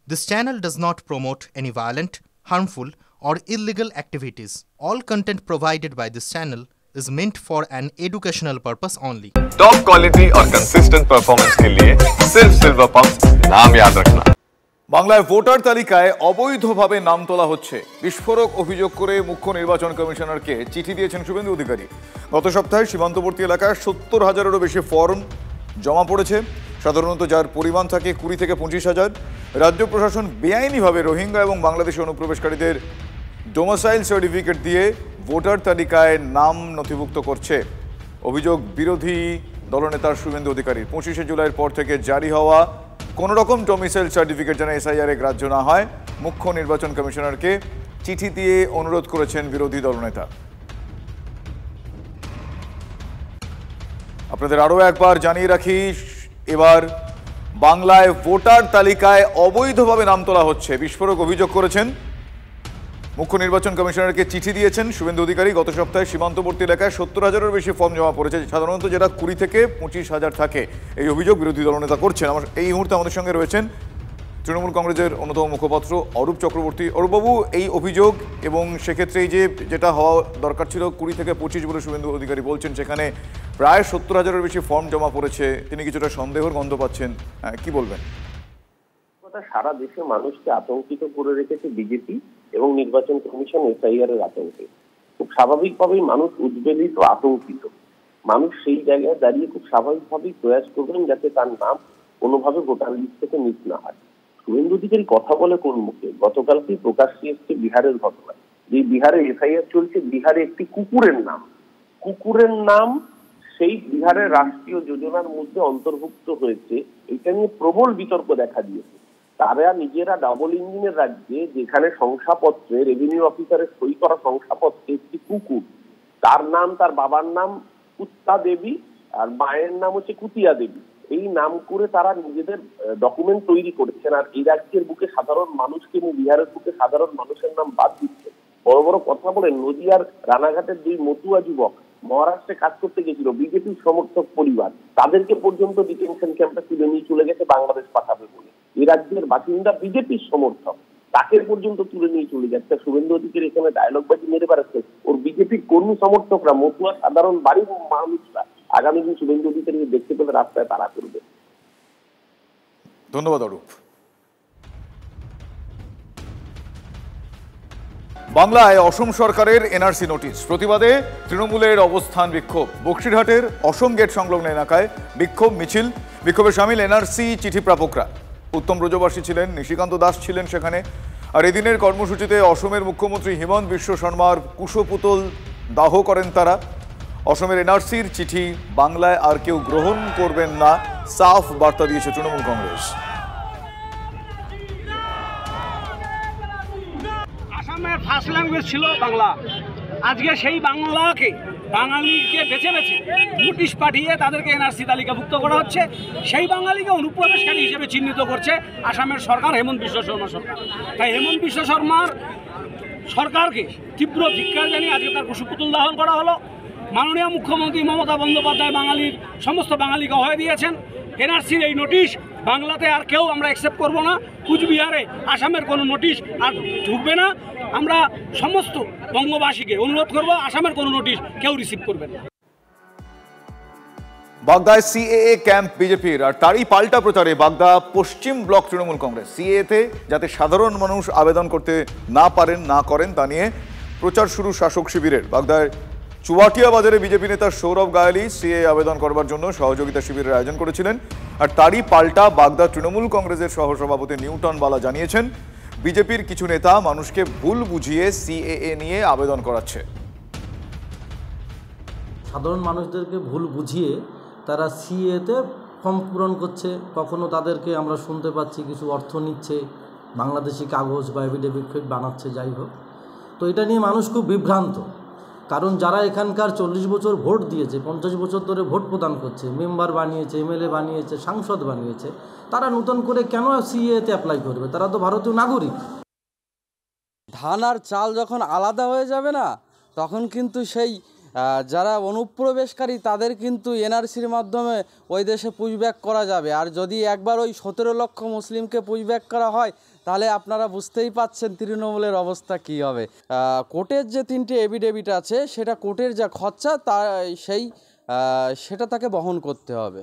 This channel does not promote any violent, harmful, or illegal activities. All content provided by this channel is meant for an educational purpose only. Top quality और consistent performance के लिए सिर्फ silver pumps नाम याद रखना। বাংলায় voter তালিকায় অবৈধভাবে নাম তোলা হচ্ছে বিস্ফোরক অভিযোগ করে মুখ্য নির্বাচন কমিশনারকে চিঠি দিয়েছেন শুভেন্দু অধিকারী। গত সপ্তাহে সীমান্তবর্তী এলাকায় ৭০,০০০-এরও বেশি ফর্ম জমা পড়েছে, সাধারণত যার পরিমাণ থাকে ২০ থেকে ২৫,০০০। রাজ্য প্রশাসন বেআইনিভাবে রোহিঙ্গা এবং বাংলাদেশি অনুপ্রবেশকারীদের ডোমিসাইল সার্টিফিকেট দিয়ে ভোটার তালিকায় নাম নথিভুক্ত করছে। অভিযোগ বিরোধী দলনেতার শুভেন্দু অধিকারীর। ২৫শে জুলাইয়ের পর থেকে জারি হওয়া কোনো রকম ডোমিসাইল সার্টিফিকেট যেন এসআইআর গ্রাহ্য না হয়, মুখ্য নির্বাচন কমিশনারকে চিঠি দিয়ে অনুরোধ করেছেন বিরোধী দলনেতা। আপনাদের আরও একবার জানিয়ে রাখি, এবার বাংলায় ভোটার তালিকায় অবৈধভাবে নাম তোলা হচ্ছে বিস্ফোরক অভিযোগ করেছেন মুখ্য নির্বাচন কমিশনারকে চিঠি দিয়েছেন শুভেন্দু অধিকারী। গত সপ্তাহে সীমান্তবর্তী এলাকায় ৭০,০০০-এর বেশি ফর্ম জমা পড়েছে, সাধারণত যেটা ২০ থেকে ২৫,০০০ থাকে। এই অভিযোগ বিরোধী দলনেতা করছেন। এই মুহূর্তে আমাদের সঙ্গে রয়েছেন তৃণমূল কংগ্রেসের অন্যতম মুখপাত্র অরূপ চক্রবর্তী। অরূপবাবু, এই অভিযোগ এবং সেক্ষেত্রে এই যেটা হওয়া দরকার ছিল ২০ থেকে ২৫ বলে শুভেন্দু অধিকারী বলছেন, সেখানে প্রায় ৭০,০০০-এর বেশি ফর্ম জমা পড়েছে, তিনি কিছুটা সন্দেহের গন্ধ পাচ্ছেন, কি বলবেন? সারা দেশে মানুষকে আতঙ্কিত করে রেখেছে বিজেপি এবং নির্বাচন কমিশন এসআইআর এর আতঙ্কে। খুব স্বাভাবিকভাবেই মানুষ উদ্বেলিত, আতঙ্কিত। মানুষ সেই জায়গায় দাঁড়িয়ে খুব স্বাভাবিকভাবেই প্রয়াস করবেন যাতে তার নাম কোনোভাবে ভোটার লিস্ট থেকে মিস না হয়। শুভেন্দু অধিকারী কথা বলে কোন মুখে? গতকালকেই প্রকাশ্যে এসছে বিহারের ঘটনা, যে বিহারে এসআইআর চলছে, বিহারে একটি কুকুরের নাম সেই বিহারের রাষ্ট্রীয় যোজনার মধ্যে অন্তর্ভুক্ত হয়েছে। এটা নিয়ে প্রবল বিতর্ক দেখা দিয়েছে। তারা নিজেরা ডাবল ইঞ্জিনের রাজ্যে, যেখানে শংসাপত্রে রেভিনিউ অফিসারের সই করা শংসাপত্রে একটি কুকুর, তার নাম, তার বাবার নাম কুত্তা দেবী আর মায়ের নাম হচ্ছে কুতিয়া দেবী, এই নাম করে তারা নিজেদের ডকুমেন্ট তৈরি করেছেন। আর এই রাজ্যের বুকে সাধারণ মানুষকে এবং বিহারের বুকে সাধারণ মানুষের নাম বাদ দিচ্ছে। বড় বড় কথা বলেন। নদিয়ার রানাঘাটের ২ মতুয়া যুবক মহারাষ্ট্রে কাজ করতে গেছিল, বিজেপির সমর্থক পরিবার, তাদেরকে পর্যন্ত ডিটেনশন ক্যাম্পে তুলে নিয়ে চলে গেছে বাংলাদেশ পাঠাবে বলে। এই রাজ্যের বাসিন্দা বিজেপির সমর্থক, তাকে পর্যন্ত তুলে নিয়ে চলে যাচ্ছে। শুভেন্দু অধিকারী এখানে ডায়লগবাজি মেরে বেড়াচ্ছে। ওর বিজেপির কর্মী সমর্থকরা, মতুয়া সাধারণ বাড়ির মানুষরা আগামী দিন শুভেন্দু অধিকারীকে দেখতে পেলে রাস্তায় তাড়া করবে। ধন্যবাদ অরূপ। বাংলায় অসম সরকারের এনআরসি নোটিশ প্রতিবাদে তৃণমূলের অবস্থান বিক্ষোভ। বক্সিরহাটের অসম গেট সংলগ্ন এলাকায় বিক্ষোভ মিছিল, বিক্ষোভে সামিল এনআরসি চিঠি প্রাপকরা। উত্তম ব্রজবাসী ছিলেন, নিশিকান্ত দাস ছিলেন সেখানে। আর এদিনের কর্মসূচিতে অসমের মুখ্যমন্ত্রী হিমন্ত বিশ্ব শর্মার কুশপুতল দাহ করেন তারা। অসমের এনআরসির চিঠি বাংলায় আর কেউ গ্রহণ করবেন না, সাফ বার্তা দিয়েছে তৃণমূল কংগ্রেস। আসামের ফার্স্ট ল্যাঙ্গুয়েজ ছিল বাংলা, আজকে সেই বাংলাকে বাঙালিকে বেছে বেছে নোটিশ পাঠিয়ে তাদেরকে এনআরসি তালিকাভুক্ত করা হচ্ছে। সেই বাঙালিকে অনুপ্রবেশকারী হিসেবে চিহ্নিত করছে আসামের সরকার, হেমন্ত বিশ্ব শর্মা সরকার। তাই হেমন্ত বিশ্ব শর্মার সরকারকে তীব্র ধিক্কার জানিয়ে আজকে তার কুশপুতল দাহন করা হলো। মাননীয় মুখ্যমন্ত্রী মমতা বন্দ্যোপাধ্যায় সমস্ত বাঙালিকে হয়ে দিয়েছেন, এনআরসির এই নোটিশ বাংলাতে আর কেউ আমরা অ্যাকসেপ্ট করব না। কুচবিহারে আসামের কোনো নোটিশ আর ঢুকবে না। আমরা সমস্ত বঙ্গবাসীকে অনুরোধ করব, আসামের কোনো নোটিশ কেউ রিসিভ করবে না। বাগদায় সিএএ ক্যাম্প বিজেপির, আর তারই পাল্টা প্রচারে বাগদা পশ্চিম ব্লক তৃণমূল কংগ্রেস। সিএতে যাতে সাধারণ মানুষ আবেদন করতে না করেন তা নিয়ে প্রচার শুরু শাসক শিবিরের। বাগদায় চুয়াটিয়া বাজারে বিজেপি নেতা সৌরভ গায়ালি সিএ আবেদন করবার জন্য সহযোগিতা শিবিরের আয়োজন করেছিলেন। আর তারই পাল্টা বাগদা তৃণমূল কংগ্রেসের সহসভাপতি নিউটন বালা জানিয়েছেন, বিজেপির কিছু নেতা মানুষকে ভুল বুঝিয়ে সিএএ নিয়ে আবেদন করাচ্ছে। সাধারণ মানুষদেরকে ভুল বুঝিয়ে তারা সিএতে ফর্ম পূরণ করছে। কখনো তাদেরকে আমরা শুনতে পাচ্ছি কিছু অর্থ নিচ্ছে, বাংলাদেশি কাগজ বা এফিডেভিট বানাচ্ছে, যাই হোক। তো এটা নিয়ে মানুষ খুব বিভ্রান্ত, কারণ যারা এখানকার 40 বছর ভোট দিয়েছে, 50 বছর ধরে ভোট প্রদান করছে, মেম্বার বানিয়েছে, এমএলএ বানিয়েছে, সাংসদ বানিয়েছে, তারা নতুন করে কেন সিএতে অ্যাপ্লাই করবে? তারা তো ভারতীয় নাগরিক। ধান আর চাল যখন আলাদা হয়ে যাবে না, তখন কিন্তু সেই যারা অনুপ্রবেশকারী তাদের কিন্তু এনআরসির মাধ্যমে ওই দেশে পুশব্যাক করা যাবে। আর যদি একবার ওই 17 লক্ষ মুসলিমকে পুশব্যাক করা হয়, তাহলে আপনারা বুঝতেই পাচ্ছেন তৃণমূলের অবস্থা কী হবে। কোর্টের যে 3টে এফিডেভিট আছে সেটা কোর্টের যা খরচা সেটা তাকে বহন করতে হবে।